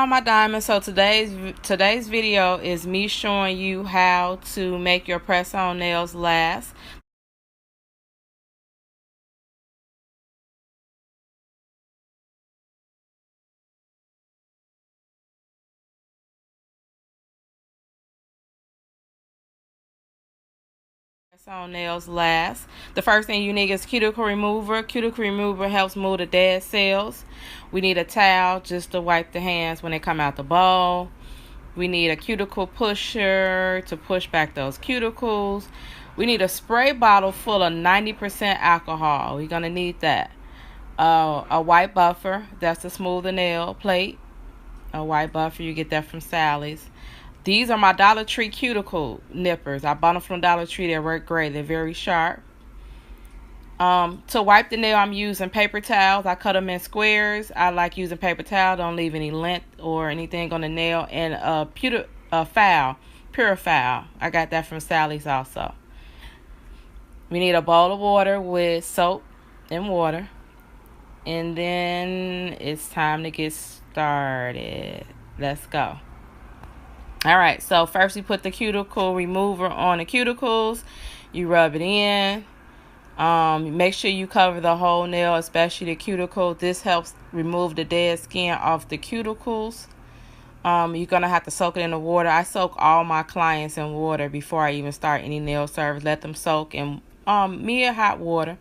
all my diamonds. So today's video is me showing you how to make your press-on nails last. Press-on nails last. The first thing you need is cuticle remover. Cuticle remover helps move the dead cells. We need a towel just to wipe the hands when they come out the bowl. We need a cuticle pusher to push back those cuticles. We need a spray bottle full of 90% alcohol. We're going to need that. A white buffer, that's to smooth the nail plate. A white buffer, you get that from Sally's. These are my Dollar Tree cuticle nippers. I bought them from Dollar Tree. They work great. They're very sharp. To wipe the nail, I'm using paper towels. I cut them in squares. I like using paper towel. Don't leave any lint or anything on the nail. And a foul, pure foul. I got that from Sally's also. We need a bowl of water with soap and water. And then it's time to get started. Let's go. All right, so first you put the cuticle remover on the cuticles. You rub it in. Make sure you cover the whole nail, especially the cuticle. This helps remove the dead skin off the cuticles. You're going to have to soak it in the water. I soak all my clients in water before I even start any nail service. Let them soak in hot water.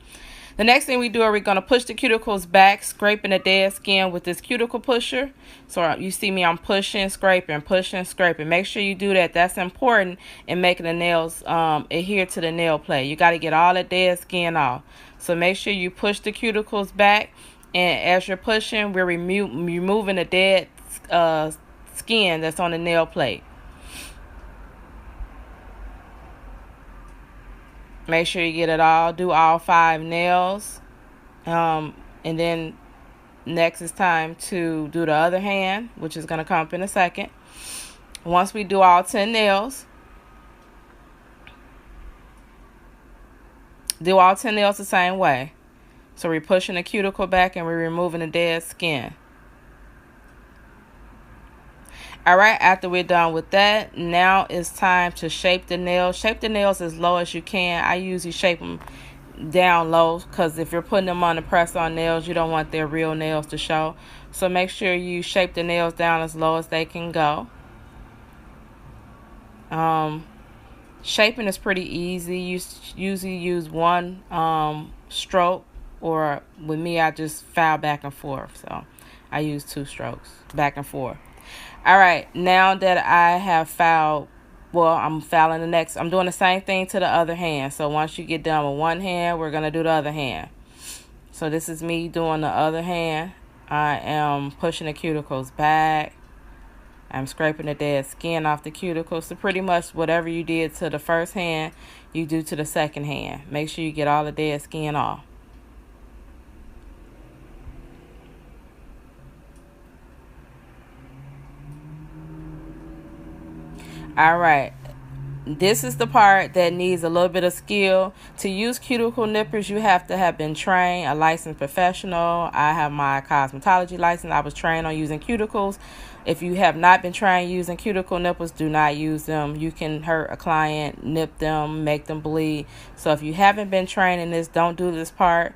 The next thing we do, we're going to push the cuticles back, scraping the dead skin with this cuticle pusher. So you see me, I'm pushing, scraping, pushing, scraping. Make sure you do that. That's important in making the nails adhere to the nail plate. You got to get all the dead skin off. So make sure you push the cuticles back. And as you're pushing, we're removing the dead skin that's on the nail plate. Make sure you get it all. Do all 5 nails. And then next it's time to do the other hand, which is going to come up in a second. Once we do all 10 nails, do all 10 nails the same way. So we're pushing the cuticle back and we're removing the dead skin. All right, after we're done with that, now it's time to shape the nails. Shape the nails as low as you can. I usually shape them down low because if you're putting them on the press-on nails, you don't want their real nails to show. So make sure you shape the nails down as low as they can go. Shaping is pretty easy. You usually use one stroke, or with me, I just file back and forth. So I use 2 strokes back and forth. All right, now that I have filed, I'm filing the next. I'm doing the same thing to the other hand. So once you get done with one hand, we're going to do the other hand. So this is me doing the other hand. I am pushing the cuticles back. I'm scraping the dead skin off the cuticles. So pretty much whatever you did to the first hand, you do to the second hand. Make sure you get all the dead skin off. All right, this is the part that needs a little bit of skill. To use cuticle nippers, you have to have been trained, a licensed professional. I have my cosmetology license. I was trained on using cuticles. If you have not been trained using cuticle nippers, do not use them. You can hurt a client, nip them, make them bleed. So if you haven't been trained in this, don't do this part.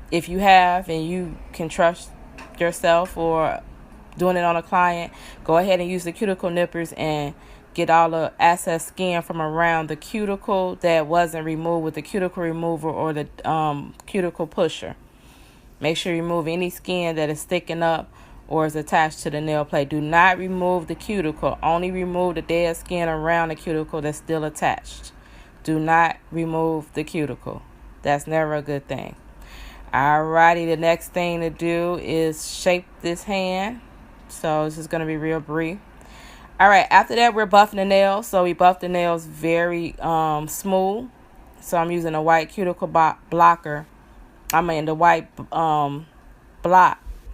If you have and you can trust yourself or doing it on a client, go ahead and use the cuticle nippers and get all the excess skin from around the cuticle that wasn't removed with the cuticle remover or the cuticle pusher. Make sure you remove any skin that is sticking up or is attached to the nail plate. Do not remove the cuticle. Only remove the dead skin around the cuticle that's still attached. Do not remove the cuticle. That's never a good thing. Alrighty, the next thing to do is shape this hand. So this is going to be real brief. All right, after that, we're buffing the nails. So we buff the nails very smooth. So I'm using a white cuticle blocker. The white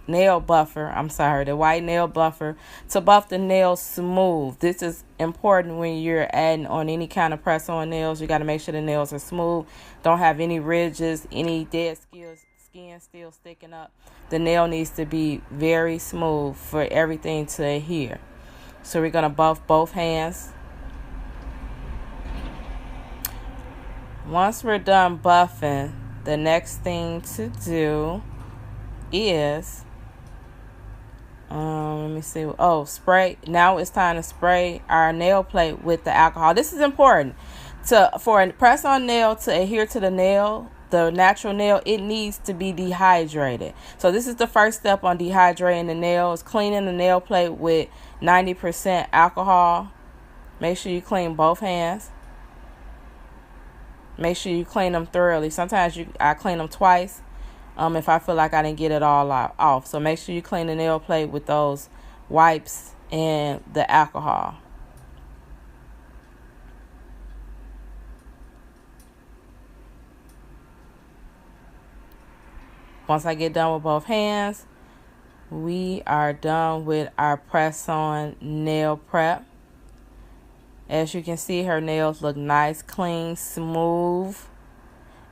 nail buffer. The white nail buffer to buff the nails smooth. This is important when you're adding on any kind of press-on nails. You got to make sure the nails are smooth. Don't have any ridges, any dead skin still sticking up. The nail needs to be very smooth for everything to adhere. So we're going to buff both hands. Once we're done buffing, the next thing to do is, let me see. Oh, spray. Now it's time to spray our nail plate with the alcohol. This is important. For a press-on nail to adhere to the nail, the natural nail, it needs to be dehydrated. So this is the first step on dehydrating the nail, is cleaning the nail plate with 90% alcohol. Make sure you clean both hands. Make sure you clean them thoroughly. Sometimes I clean them twice if I feel like I didn't get it all off. So make sure you clean the nail plate with those wipes and the alcohol. Once I get done with both hands, we are done with our press-on nail prep. As you can see, her nails look nice, clean, smooth,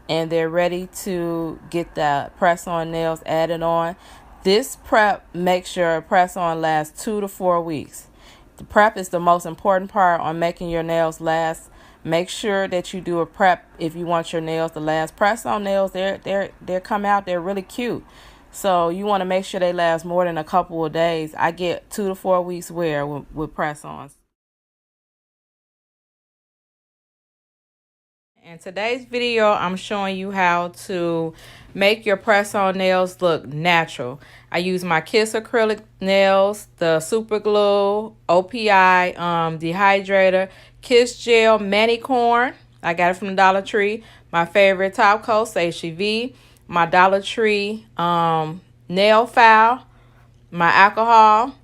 and they're ready to get the press-on nails added on. This prep makes your press-on last 2 to 4 weeks. The prep is the most important part on making your nails last. Make sure that you do a prep if you want your nails to last. Press-on nails, they come out, they're really cute. So you want to make sure they last more than a couple of days. I get 2 to 4 weeks wear with press-ons. In today's video, I'm showing you how to make your press-on nails look natural. I use my Kiss acrylic nails, the super glue, OPI dehydrator, Kiss gel Manicorn. I got it from the Dollar Tree. My favorite top coat, HEV. My Dollar Tree nail file, my alcohol.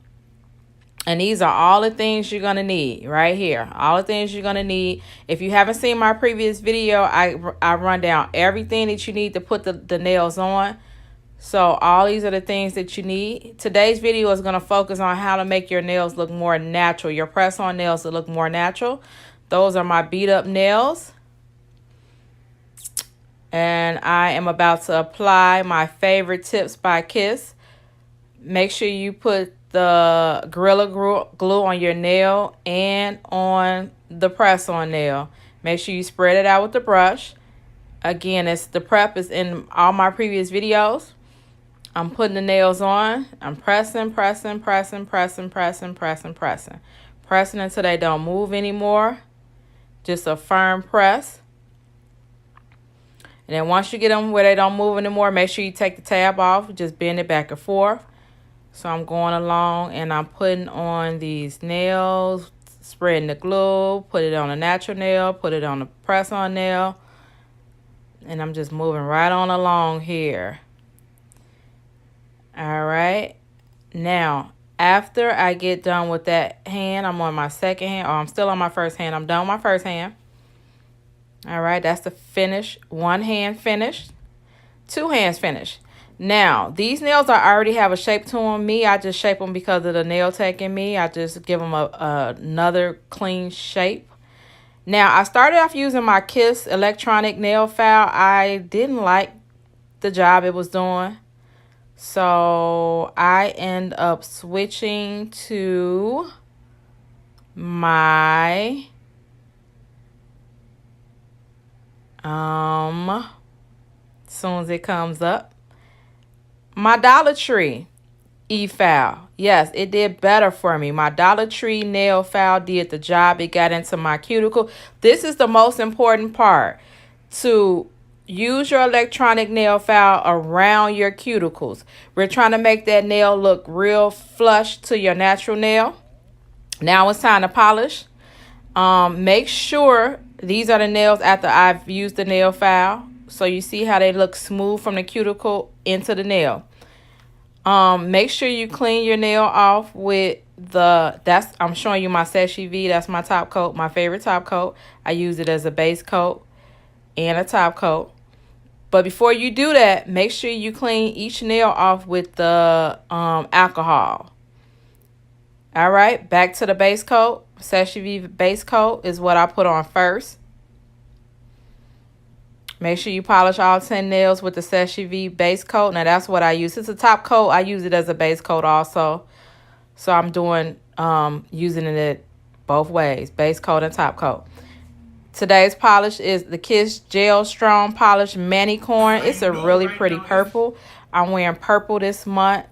And these are all the things you're going to need right here. All the things you're going to need. If you haven't seen my previous video, I run down everything that you need to put the nails on. So all these are the things that you need. Today's video is going to focus on how to make your nails look more natural. Your press-on nails to look more natural. Those are my beat up nails. And I am about to apply my favorite tips by Kiss. Make sure you put the Gorilla Glue on your nail and on the press-on nail. Make sure you spread it out with the brush. Again, the prep is in all my previous videos. I'm putting the nails on. I'm pressing, pressing, pressing, pressing, pressing, pressing, pressing. Pressing until they don't move anymore. Just a firm press. And then once you get them where they don't move anymore, make sure you take the tab off. Just bend it back and forth. So I'm going along and I'm putting on these nails, spreading the glue, put it on a natural nail, put it on a press-on nail. And I'm just moving right on along here. All right. Now, after I get done with that hand, I'm on my second hand. I'm still on my first hand. I'm done with my first hand. All right. That's the finish. One hand finished. Two hands finished. Now, these nails I already have a shape to them. I just shape them because of the nail tech in me. I just give them another clean shape. Now, I started off using my Kiss electronic nail file. I didn't like the job it was doing. So, I end up switching to my as soon as it comes up. My Dollar Tree e-file. Yes, it did better for me. My Dollar Tree nail file did the job. It got into my cuticle. This is the most important part. To use your electronic nail file around your cuticles. We're trying to make that nail look real flush to your natural nail. Now it's time to polish. Make sure these are the nails after I've used the nail file. So you see how they look smooth from the cuticle into the nail. Make sure you clean your nail off with I'm showing you my HEV. That's my top coat, my favorite top coat. I use it as a base coat and a top coat. But before you do that, make sure you clean each nail off with the alcohol. All right, back to the base coat. HEV base coat is what I put on first. Make sure you polish all 10 nails with the Seche V base coat. Now, that's what I use. It's a top coat. I use it as a base coat also. So I'm doing using it both ways, base coat and top coat. Today's polish is the Kiss Gel Strong Polish Manicorn. It's a really pretty purple. I'm wearing purple this month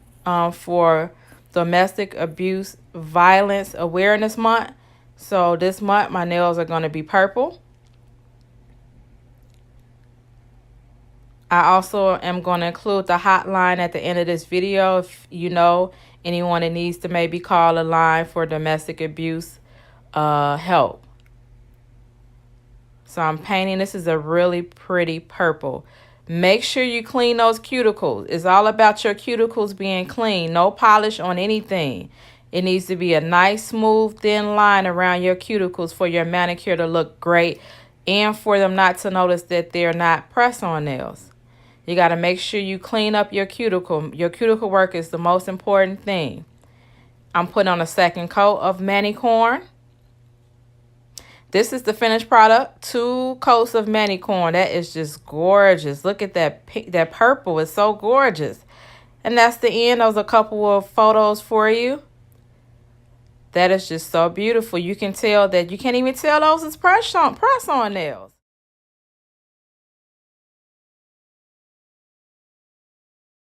for Domestic Abuse Violence Awareness Month. So this month my nails are going to be purple. I also am going to include the hotline at the end of this video if you know anyone that needs to maybe call a line for domestic abuse help. So I'm painting. This is a really pretty purple. Make sure you clean those cuticles. It's all about your cuticles being clean. No polish on anything. It needs to be a nice, smooth, thin line around your cuticles for your manicure to look great and for them not to notice that they're not press-on nails. You got to make sure you clean up your cuticle. Your cuticle work is the most important thing. I'm putting on a second coat of Manicorn. This is the finished product. 2 coats of Manicorn. That is just gorgeous. Look at that pink, that purple. It's so gorgeous. And that's the end. Those are a couple of photos for you. That is just so beautiful. You can tell that you can't even tell those is press on nails.